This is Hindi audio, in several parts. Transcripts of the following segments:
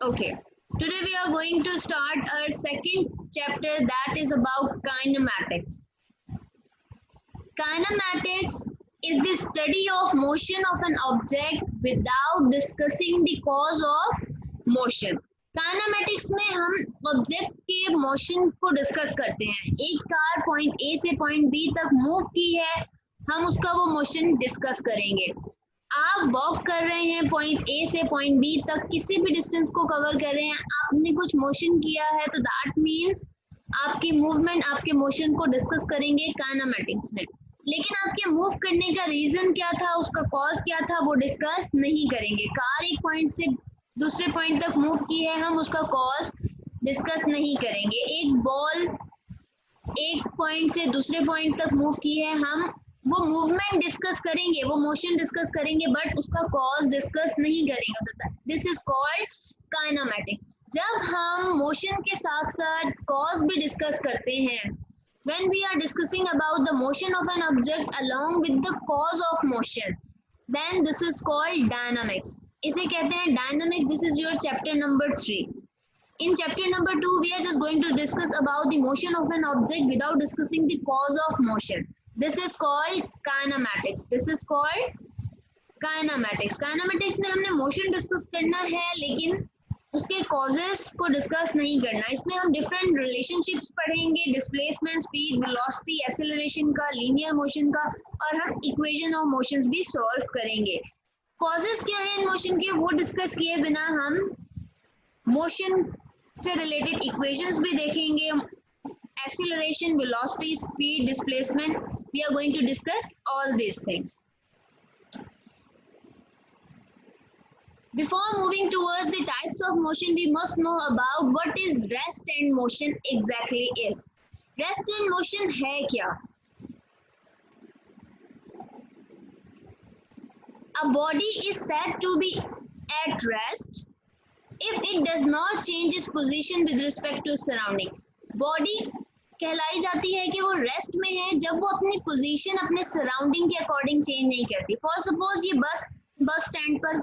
Okay. Today we are going to start our second chapter that is about kinematics. Kinematics is the study of motion of an object without discussing the cause of motion. Kinematics में हम ऑब्जेक्ट्स के मोशन को डिस्कस करते हैं। एक कार पॉइंट ए से पॉइंट बी तक मूव की है, हम उसका वो मोशन डिस्कस करेंगे। आप वॉक कर रहे हैं पॉइंट ए से पॉइंट बी तक, किसी भी डिस्टेंस को कवर कर रहे हैं, आपने कुछ मोशन किया है तो दैट मीन्स आपकी मूवमेंट, आपके मोशन को डिस्कस करेंगे काइनेमेटिक्स में। लेकिन आपके मूव करने का रीजन क्या था, उसका कॉज क्या था, वो डिस्कस नहीं करेंगे। कार एक पॉइंट से दूसरे पॉइंट तक मूव की है, हम उसका कॉज डिस्कस नहीं करेंगे। एक बॉल एक पॉइंट से दूसरे पॉइंट तक मूव की है, हम वो मूवमेंट डिस्कस करेंगे, वो मोशन डिस्कस करेंगे, बट उसका कॉज डिस्कस नहीं करेंगे। This is called kinematics. जब हम मोशन के साथ साथ कॉज भी डिस्कस करते हैं, when we are discussing about the motion of an object along with the cause of motion, then this is called dynamics. इसे कहते हैं dynamic. This is your chapter number 3. In chapter number 2, we are just going to discuss about the motion of an object without discussing the cause of motion. This is called kinematics. This is called kinematics. Kinematics में हमने motion discuss करना है, लेकिन उसके causes को discuss नहीं करना। इसमें हम different relationships पढ़ेंगे, displacement, speed, velocity, acceleration का, linear motion का, और हम equation of motions भी solve करेंगे। causes क्या है इन motion के, वो discuss किए बिना हम मोशन से रिलेटेड इक्वेशंस भी देखेंगे। Acceleration, velocity, speed, displacement, we are going to discuss all these things. Before moving towards the types of motion, we must know about what is rest and motion exactly is. Rest and motion है क्या? A body is said to be at rest if it does not change its position with respect to surrounding. Body कहलाई जाती है कि वो रेस्ट में है जब वो अपनी पोजीशन अपने सराउंडिंग के अकॉर्डिंग चेंज नहीं करती। फॉर सपोज ये बस स्टैंड पर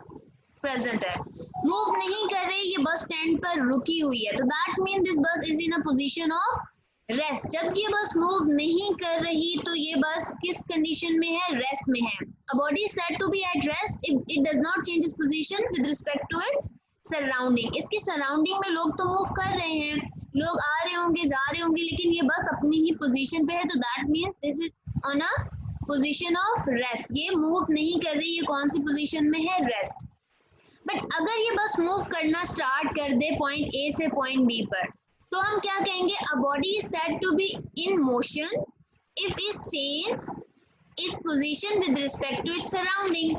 प्रेजेंट है, मूव नहीं कर रही, ये बस स्टैंड पर रुकी हुई है, तो that mean this bus is in a position of rest. जब ये बस मूव नहीं कर रही तो ये बस किस कंडीशन में है, रेस्ट में है। A body is said to be at rest if it does not change its position with respect to its surrounding. इसके सराउंडिंग में लोग तो मूव कर रहे हैं, लोग आ रहे होंगे, जा रहे होंगे, लेकिन ये बस अपनी ही पोजीशन पे है, तो that means this is on a position of rest. ये मूव नहीं कर रही, ये कौन सी पोजीशन में है, रेस्ट। बट अगर ये बस मूव करना स्टार्ट कर दे पॉइंट ए से पॉइंट बी पर, तो हम क्या कहेंगे, a body is said to be in motion if it change its position with respect to its surrounding.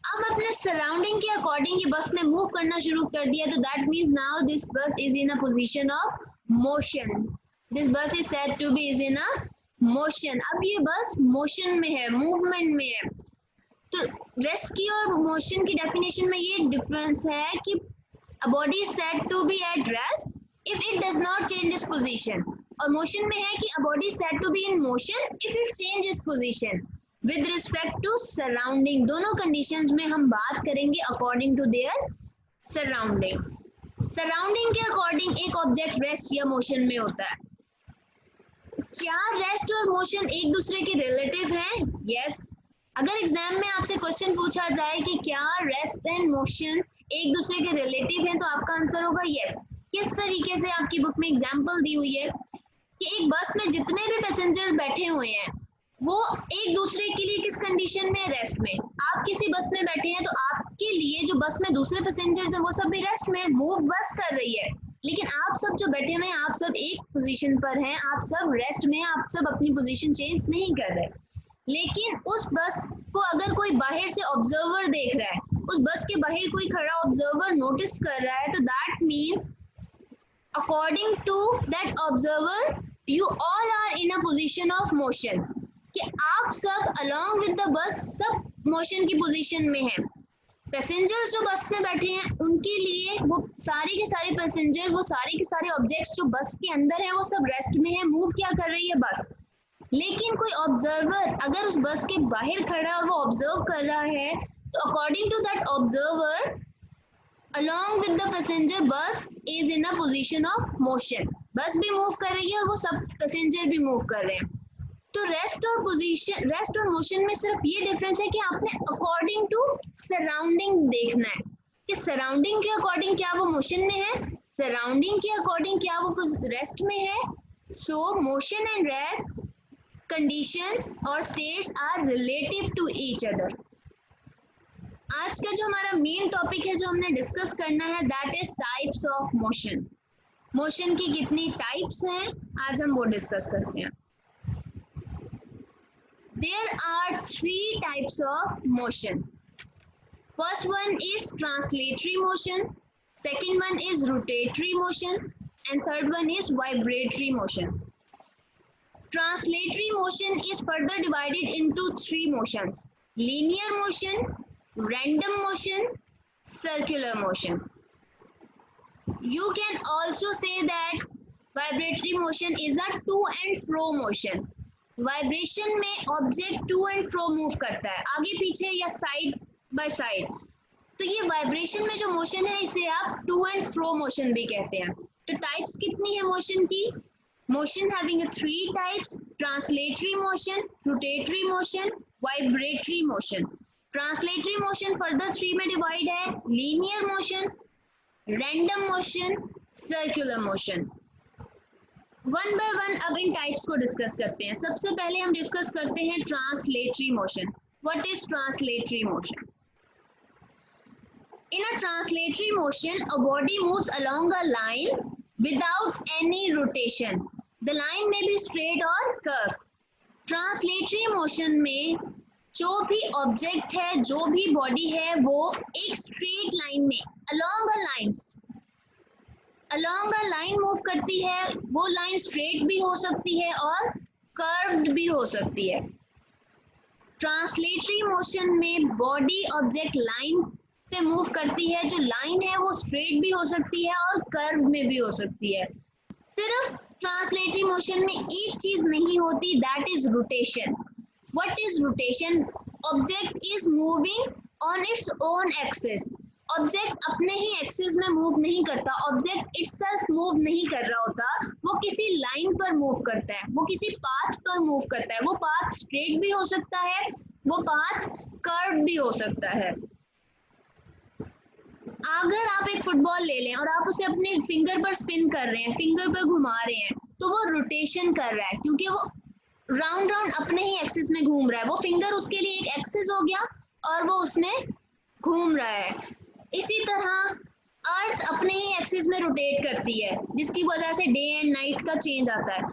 अब अपने सराउंडिंग के अकॉर्डिंग ये बस ने मूव करना शुरू कर दिया, तो that means now this bus is in a position of motion. This bus is said to be is in a motion. अब ये बस मोशन में है, मूवमेंट में है। तो रेस्ट की और मोशन की डेफिनेशन में ये डिफरेंस है कि a body is said to be at rest if it does not change its position, और मोशन में है कि a body is said to be in motion if it change its position with respect to surrounding. दोनों कंडीशंस में हम बात करेंगे according to their surrounding. Surrounding के अकॉर्डिंग एक ऑब्जेक्ट रेस्ट या मोशन में होता है। क्या रेस्ट और मोशन एक दूसरे के रिलेटिव हैं? यस। अगर एग्जाम में आपसे क्वेश्चन पूछा जाए कि क्या रेस्ट एंड मोशन एक दूसरे के रिलेटिव हैं, तो आपका आंसर होगा यस। किस तरीके से? आपकी बुक में एग्जाम्पल दी हुई है कि एक बस में जितने भी पैसेंजर बैठे हुए हैं वो एक दूसरे के लिए किस कंडीशन में, रेस्ट में। आप किसी बस में बैठे हैं तो आपके लिए जो बस में दूसरे पैसेंजर्स हैं वो सब भी रेस्ट में, मूव बस कर रही है, लेकिन आप सब जो बैठे हुए हैं आप सब एक पोजीशन पर हैं, आप सब रेस्ट में हैं, आप सब अपनी पोजीशन चेंज नहीं कर रहे। लेकिन उस बस को अगर कोई बाहर से ऑब्जर्वर देख रहा है, उस बस के बाहर कोई खड़ा ऑब्जर्वर नोटिस कर रहा है, तो that means according to that observer you all are in a position of motion, कि आप सब अलोंग विद द बस सब मोशन की पोजीशन में हैं। पैसेंजर्स जो बस में बैठे हैं उनके लिए वो सारे के सारे पैसेंजर्स, वो सारे के सारे ऑब्जेक्ट्स जो बस के अंदर है वो सब रेस्ट में है, मूव क्या कर रही है, बस। लेकिन कोई ऑब्जर्वर अगर उस बस के बाहर खड़ा है और वो ऑब्जर्व कर रहा है, तो according to that observer along with the passenger bus is in a position of motion. बस भी मूव कर रही है और वो सब पैसेंजर भी मूव कर रहे हैं. तो रेस्ट और मोशन में सिर्फ ये डिफरेंस है कि आपने अकॉर्डिंग टू सराउंडिंग देखना है कि सराउंडिंग के अकॉर्डिंग क्या वो मोशन में है, सराउंडिंग के अकॉर्डिंग क्या वो रेस्ट में है. So motion and rest conditions और states are relative to each other. आज का जो हमारा मेन टॉपिक है जो हमने डिस्कस करना है that is types of motion. Motion की कितनी टाइप्स हैं आज हम वो डिस्कस करते हैं. There are three types of motion. First one is translatory motion, second one is rotatory motion, and third one is vibratory motion. Translatory motion is further divided into three motions: linear motion, random motion, circular motion. You can also say that vibratory motion is a to and fro motion. Vibration में object to and fro move करता है, आगे पीछे या साइड बाय साइड. तो ये वाइब्रेशन में जो मोशन है इसे आप टू एंड फ्रो मोशन भी कहते हैं. तो टाइप्स कितनी है मोशन की? Motion having three types: translatory motion, rotatory motion, vibratory motion. Translatory motion further three में डिवाइड है: linear motion, random motion, circular motion. One by one अब इन टाइप्स को डिस्कस करते हैं. सबसे पहले हम डिस्कस करते हैं translatory motion. What is translatory motion? In a translatory motion a body moves along a line without any rotation. The line में बी स्ट्रेट और कर्व. ट्रांसलेटरी मोशन में जो भी ऑब्जेक्ट है, जो भी बॉडी है, वो एक स्ट्रेट लाइन में अलोंग अ लाइन मूव करती है. वो लाइन स्ट्रेट भी हो सकती है और कर्व्ड भी हो सकती है. ट्रांसलेटरी मोशन में बॉडी ऑब्जेक्ट लाइन पे मूव करती है. जो लाइन है वो स्ट्रेट भी हो सकती है और कर्व में भी हो सकती है. सिर्फ ट्रांसलेटरी मोशन में एक चीज नहीं होती, that is rotation. What is rotation? Object is moving on its own axis. Object अपने ही एक्सिस में मूव नहीं करता, ऑब्जेक्ट इटसेल्फ मूव नहीं कर रहा होता, वो किसी लाइन पर मूव करता है, वो किसी पाथ पर मूव करता है. वो पाथ स्ट्रेट भी हो सकता है, वो पाथ कर्व भी हो सकता है. अगर आप एक फुटबॉल ले लें और आप उसे अपने फिंगर पर स्पिन कर रहे हैं, फिंगर पर घुमा रहे हैं, तो वो रोटेशन कर रहा है क्योंकि वो राउंड राउंड अपने ही एक्सिस में घूम रहा है. वो फिंगर उसके लिए एक एक्सिस हो गया और वो उसमें घूम रहा है. इसी तरह अर्थ अपने ही एक्सिस में रोटेट करती है जिसकी वजह से डे एंड नाइट का चेंज आता है.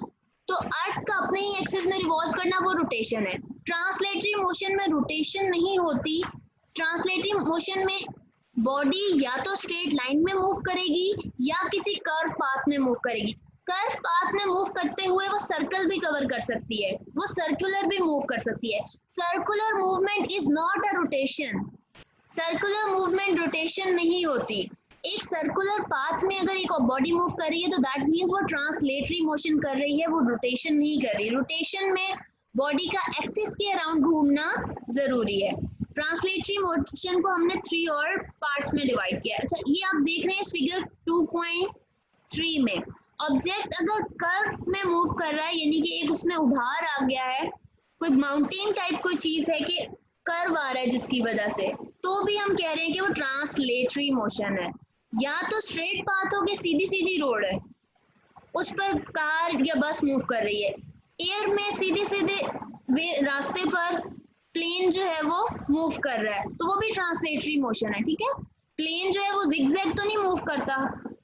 तो अर्थ का अपने ही एक्सिस में रिवॉल्व करना वो रोटेशन है. ट्रांसलेटरी मोशन में रोटेशन नहीं होती. ट्रांसलेटरी मोशन में बॉडी या तो स्ट्रेट लाइन में मूव करेगी या किसी कर्व पाथ में मूव करेगी. कर्व पाथ में मूव करते हुए वो सर्कल भी कवर कर सकती है, वो सर्कुलर भी मूव कर सकती है. Circular movement is not a rotation. Circular movement rotation नहीं होती. एक सर्कुलर पाथ में अगर एक बॉडी मूव कर रही है तो दैट मीन्स वो ट्रांसलेटरी मोशन कर रही है, वो रोटेशन नहीं कर रही. रोटेशन में बॉडी का एक्सिस के अराउंड घूमना जरूरी है. ट्रांसलेटरी मोशन को हमने थ्री और पार्ट्स में डिवाइड किया. अच्छा, ये आप देख रहे हैं फिगर 2.3 में ऑब्जेक्ट अगर कर्व में मूव कर रहा है, यानी कि एक उसमें उभार आ गया है, कोई माउंटेन टाइप कोई चीज है कि कर्व आ रहा है जिसकी वजह से, तो भी हम कह रहे हैं कि वो ट्रांसलेटरी मोशन है. या तो स्ट्रेट पाथ हो के सीधी सीधी रोड है, उस पर कार या बस मूव कर रही है. एयर में सीधे सीधे वे रास्ते पर प्लेन जो है वो मूव कर रहा है, तो वो भी ट्रांसलेटरी मोशन है. ठीक है, प्लेन जो है वो जिगजैग तो नहीं मूव करता,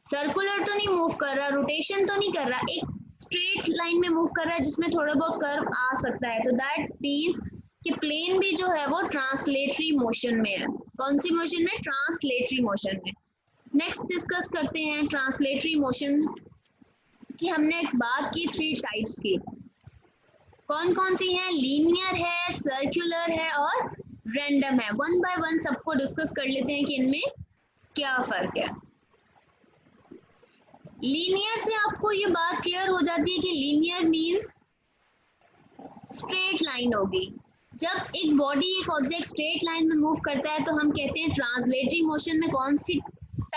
सर्कुलर तो नहीं मूव कर रहा, रोटेशन तो नहीं कर रहा, एक स्ट्रेट लाइन में मूव कर रहा है जिसमें थोड़ा बहुत कर्व आ सकता है. तो दैट मीन्स कि प्लेन भी जो है वो ट्रांसलेटरी मोशन में है. कौन सी मोशन में? ट्रांसलेटरी मोशन में. नेक्स्ट डिस्कस करते हैं ट्रांसलेटरी मोशन की. हमने बात की थ्री टाइप्स की. कौन कौन सी हैं? लीनियर है, सर्कुलर है और रैंडम है. वन बाय वन सबको डिस्कस कर लेते हैं कि इनमें क्या फर्क है. लीनियर से आपको ये बात क्लियर हो जाती है कि लीनियर मीन्स स्ट्रेट लाइन होगी. जब एक बॉडी एक ऑब्जेक्ट स्ट्रेट लाइन में मूव करता है तो हम कहते हैं ट्रांसलेटरी मोशन में कौन सी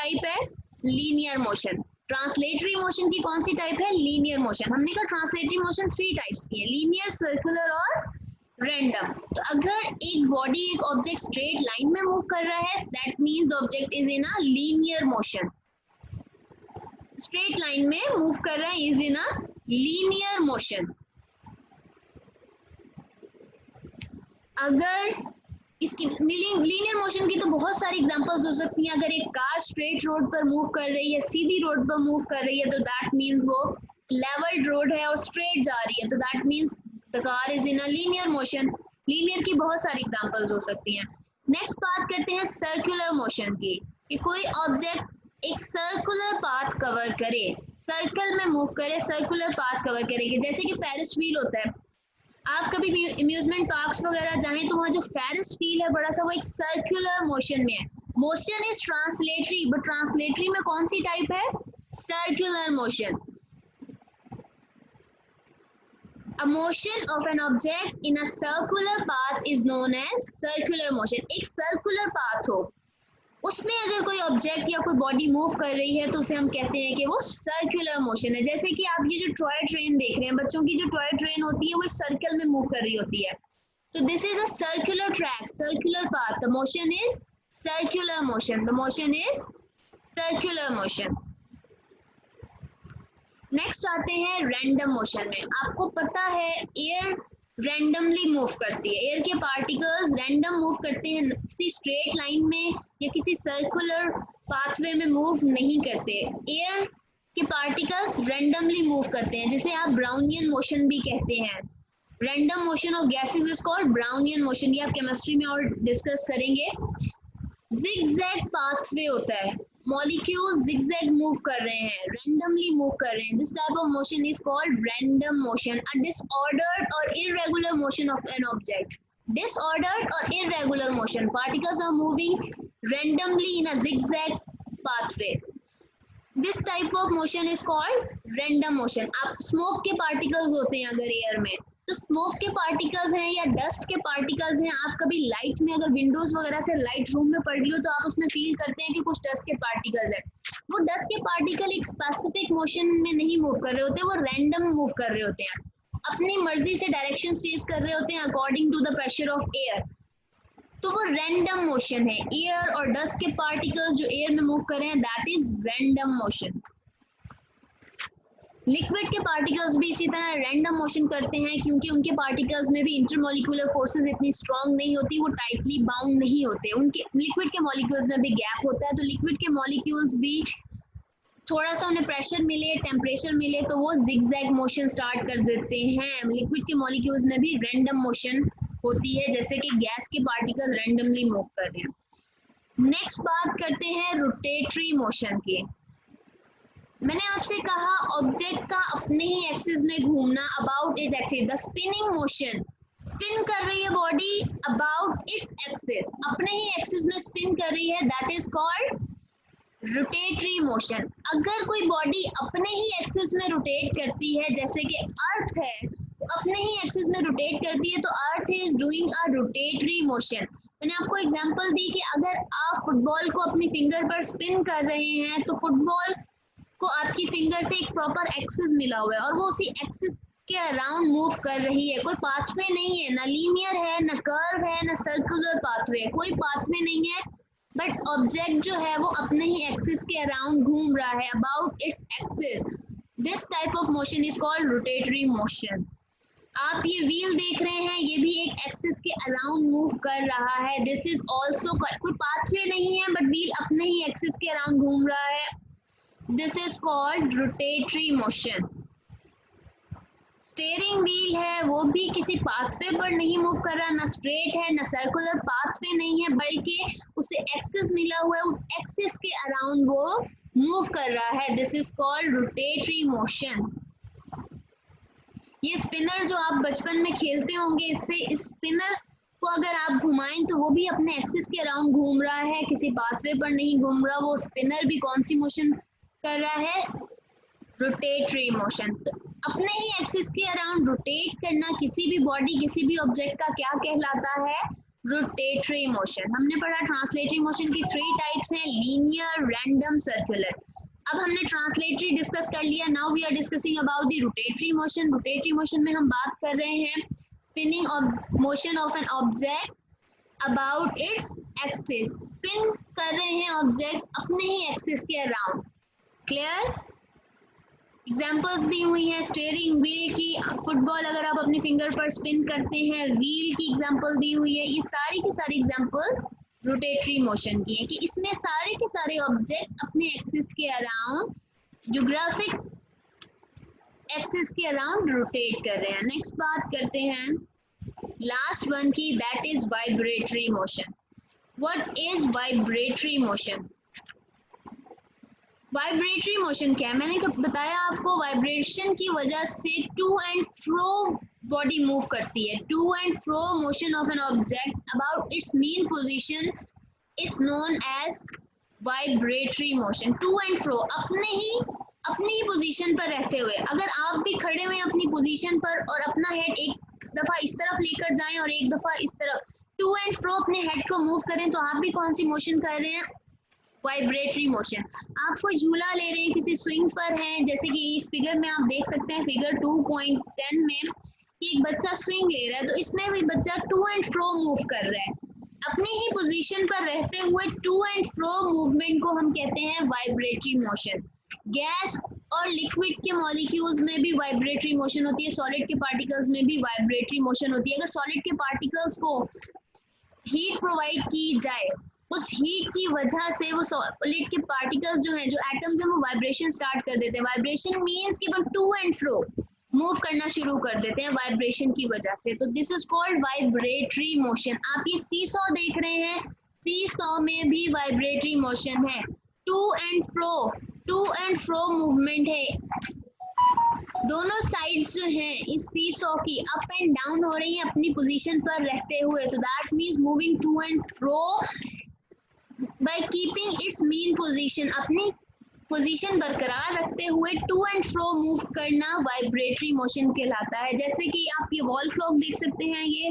टाइप है? Linear motion. ट्रांसलेटरी मोशन की कौन सी टाइप है? Linear motion. हमने कहा ट्रांसलेटरी मोशन 3 टाइप्स की है, लीनियर, सर्कुलर और रैंडम। तो अगर एक बॉडी एक ऑब्जेक्ट स्ट्रेट लाइन में मूव कर रहा है, that means the object is in a linear motion. Straight line में मूव कर रहा है, is in a linear motion. अगर इसकी लीनियर मोशन की तो बहुत सारी एग्जांपल्स हो सकती हैं। अगर एक कार स्ट्रेट रोड पर मूव कर रही है, सीधी रोड पर मूव कर रही है, तो दैट मीन्स वो लेवल्ड रोड है और स्ट्रेट जा रही है, तो that means the car is in a linear motion. Linear की बहुत सारी एग्जांपल्स हो सकती हैं। नेक्स्ट बात करते हैं सर्कुलर मोशन की, कि कोई ऑब्जेक्ट एक सर्कुलर पाथ कवर करे, सर्कल में मूव करे, सर्कुलर पाथ कवर करेगी। जैसे कि फेरिस व्हील होता है, आप कभी अम्यूजमेंट पार्क्स वगैरह जाएं तो वहाँ जो फेरिस व्हील है बड़ा सा, वो एक सर्कुलर मोशन में है। Motion is translatory, but translatory में कौन सी टाइप है? Circular motion. A motion of an object in a circular path is known as circular motion. एक सर्कुलर पाथ हो, उसमें अगर कोई ऑब्जेक्ट या कोई बॉडी मूव कर रही है तो उसे हम कहते हैं कि वो सर्कुलर मोशन है। जैसे कि आप ये जो टॉय ट्रेन देख रहे हैं, बच्चों की जो टॉय ट्रेन होती है वो सर्कल में मूव कर रही होती है, तो this is a circular track, circular path, the motion is circular motion, the motion is circular motion. Next आते हैं रैंडम मोशन में। आपको पता है एयर रैंडमली मूव करती है, एयर के पार्टिकल्स रैंडम मूव करते हैं, किसी स्ट्रेट लाइन में या किसी सर्कुलर पाथवे में मूव नहीं करते। एयर के पार्टिकल्स रैंडमली मूव करते हैं, जिसे आप ब्राउनियन मोशन भी कहते हैं। Random motion of gases is called Brownian motion. ये आप केमिस्ट्री में और डिस्कस करेंगे। जिगजैग पाथवे होता है, मॉलिक्यूल्स जिगजैग मूव कर रहे हैं, रैंडमली मूव कर रहे हैं, this type of motion is called random motion. A disordered और irregular motion of an object, disordered or irregular motion, particles are moving randomly in a zigzag pathway, this type of motion is called random motion। आप स्मोक के पार्टिकल्स होते हैं अगर एयर में, तो स्मोक के पार्टिकल्स हैं या डस्ट के पार्टिकल्स हैं, आप कभी लाइट में अगर विंडोज वगैरह से लाइट रूम में पड़ रही हो तो आप उसमें फील करते हैं कि कुछ डस्ट के पार्टिकल्स हैं। वो डस्ट के पार्टिकल एक स्पेसिफिक मोशन में नहीं मूव कर रहे होते, वो रैंडम मूव कर रहे होते हैं, अपनी मर्जी से डायरेक्शन चेंज कर रहे होते हैं according to the pressure of air, तो वो रैंडम मोशन है। एयर और डस्ट के पार्टिकल्स जो एयर में मूव कर रहे हैं, that is random motion. Liquid के पार्टिकल्स भी इसी तरह रैंडम मोशन करते हैं, क्योंकि उनके पार्टिकल्स में भी इंटरमॉलिक्यूलर फोर्सेस इतनी स्ट्रांग नहीं होती, वो टाइटली बाउंड नहीं होते, उनके लिक्विड के मॉलिक्यूल्स में भी गैप होता है, तो लिक्विड के मॉलिक्यूल्स भी थोड़ा सा उन्हें प्रेशर मिले, टेम्परेचर मिले, तो वो जिगजैग मोशन स्टार्ट कर देते हैं। लिक्विड के मॉलिक्यूल्स में भी रैंडम मोशन होती है, जैसे कि गैस के पार्टिकल्स रैंडमली मूव कर रहे हैं। नेक्स्ट बात करते हैं रोटेटरी मोशन की। मैंने आपसे कहा ऑब्जेक्ट का अपने ही एक्सिस में घूमना, about it axis, the spinning motion, spin कर रही है बॉडी अबाउट इट्स एक्सिस, अपने ही एक्सिस में स्पिन कर रही है, that is called rotatory motion. अगर कोई बॉडी अपने ही एक्सिस में रोटेट करती है, जैसे कि अर्थ है, अपने ही एक्सिस में रोटेट करती है, तो earth is doing a rotatory motion. मैंने आपको एग्जांपल दी कि अगर आप फुटबॉल को अपनी फिंगर पर स्पिन कर रहे हैं, तो फुटबॉल को आपकी फिंगर से एक प्रॉपर एक्सिस मिला हुआ है और वो उसी एक्सिस के अराउंड मूव कर रही है, कोई पाथवे नहीं है, ना लीनियर है, ना कर्व है, ना सर्कुलर पाथवे, कोई पाथवे नहीं है, बट ऑब्जेक्ट जो है वो अपने ही एक्सिस के अराउंड घूम रहा है, about its axis, this type of motion is called rotatory motion. आप ये व्हील देख रहे हैं, ये भी एक एक्सिस के अराउंड मूव कर रहा है, दिस इज ऑल्सो, कोई पाथवे नहीं है बट व्हील अपने ही एक्सिस के अराउंड घूम रहा है, this is called rotatory motion. Steering wheel है, वो भी किसी पाथवे पर नहीं मूव कर रहा, ना स्ट्रेट है, ना सर्कुलर पाथवे नहीं है, बल्कि उसे एक्सिस मिला हुआ है, उस एक्सिस के अराउंड वो मूव कर रहा है, this is called rotatory motion. ये स्पिनर जो आप बचपन में खेलते होंगे, इससे स्पिनर को अगर आप घुमाएं तो वो भी अपने एक्सिस के अराउंड घूम रहा है, किसी पाथवे पर नहीं घूम रहा, वो स्पिनर भी कौन सी मोशन कर रहा है, रोटेटरी मोशन। तो अपने ही एक्सिस के अराउंड रोटेट करना किसी भी बॉडी, किसी भी ऑब्जेक्ट का क्या कहलाता है, रोटेटरी मोशन। हमने पढ़ा ट्रांसलेटरी मोशन की 3 टाइप्स हैं, लीनियर, रैंडम, सर्कुलर। अब हमने ट्रांसलेटरी डिस्कस कर लिया, now we are discussing about the rotatory motion. Rotatory motion में हम बात कर रहे हैं spinning of motion of an object about its axis. Spin कर रहे हैं ऑब्जेक्ट अपने ही एक्सिस के अराउंड। क्लियर? एग्जाम्पल्स दी हुई हैं स्टीयरिंग व्हील की, फुटबॉल अगर आप अपने फिंगर पर स्पिन करते हैं, व्हील की एग्जाम्पल दी हुई है। ये सारी की सारी एग्जाम्पल्स रोटेटरी मोशन की है कि इसमें सारे के सारे ऑब्जेक्ट अपने एक्सिस के अराउंड, ज्योग्राफिक एक्सिस के अराउंड रोटेट कर रहे हैं। नेक्स्ट बात करते हैं लास्ट वन की, that is vibratory motion. What is vibratory motion? Vibratory motion क्या है? मैंने बताया आपको, वाइब्रेशन की वजह से to and fro body move करती है। To and fro motion of an object about its mean position is known as vibratory motion. To and fro, अपनी ही पोजीशन पर रहते हुए। अगर आप भी खड़े हुए अपनी पोजीशन पर और अपना हेड एक दफा इस तरफ लेकर जाएं और एक दफा इस तरफ, टू एंड फ्रो अपने हेड को मूव करें, तो आप भी कौन सी मोशन कर रहे हैं? Vibratory motion. आप कोई झूला ले रहे हैं, किसी स्विंग्स पर हैं, जैसे कि इस फिगर में आप देख सकते हैं, फिगर 2.10 में कि एक बच्चा स्विंग ले रहा है, तो इसमें भी बच्चा टू एंड फ्रो मूव कर रहा है। अपनी ही पोजीशन पर रहते हुए टू एंड फ्रो मूवमेंट को हम कहते हैं वाइब्रेटरी मोशन। गैस और लिक्विड के मॉलिक्यूल्स में भी वाइब्रेटरी मोशन होती है, सॉलिड के पार्टिकल्स में भी वाइब्रेटरी मोशन होती है। अगर सॉलिड के पार्टिकल्स को हीट प्रोवाइड की जाए, उस हीट की वजह से वो सॉलिड के पार्टिकल्स जो हैं, जो एटम्स हैं, वो वाइब्रेशन स्टार्ट कर देते हैं। वाइब्रेशन मींस कि वो टू एंड फ्रो मूव करना शुरू कर देते हैं वाइब्रेशन की वजह से। तो this is called vibratory motion. आप ये सीसॉ देख रहे हैं, सीसॉ में भी वाइब्रेटरी मोशन है, टू एंड फ्रो मूवमेंट है। दोनों साइड्स जो हैं इस सीसॉ की अप एंड डाउन हो रही हैं अपनी पोजीशन पर रहते हुए। तो that means moving to and fro by keeping its mean position. अपनी पोजीशन बरकरार रखते हुए टू एंड फ्रो मूव करना वाइब्रेटरी मोशन कहलाता है। जैसे कि आप ये वॉल क्लॉक देख सकते हैं, ये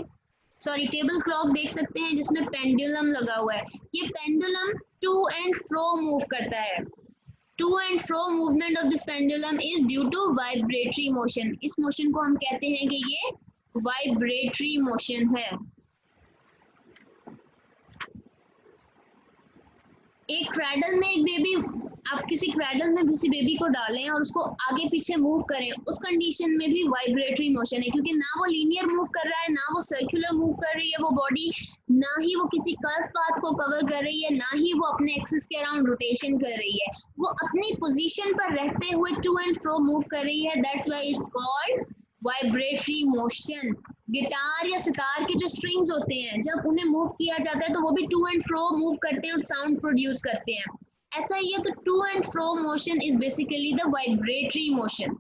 टेबल क्लॉक देख सकते हैं जिसमें पेंडुलम लगा हुआ है। ये pendulum to and fro move करता है। To and fro movement of this pendulum is due to vibratory motion. इस मोशन को हम कहते हैं कि ये वाइब्रेटरी मोशन है। एक क्रैडल में एक बेबी, आप किसी क्रैडल में किसी बेबी को डालें और उसको आगे पीछे मूव करें, उस कंडीशन में भी वाइब्रेटरी मोशन है, क्योंकि ना वो लीनियर मूव कर रहा है, ना वो सर्कुलर मूव कर रही है वो बॉडी, ना ही वो किसी कर्व पाथ को कवर कर रही है, ना ही वो अपने एक्सिस के अराउंड रोटेशन कर रही है। वो अपनी पोजीशन पर रहते हुए टू एंड फ्रो मूव कर रही है। That's why it's called vibratory motion. Guitar या सितार के जो स्ट्रिंग्स होते हैं, जब उन्हें मूव किया जाता है तो वो भी टू एंड फ्रो मूव करते हैं और साउंड प्रोड्यूस करते हैं। ऐसा ही है, तो to and fro motion is basically the vibratory motion.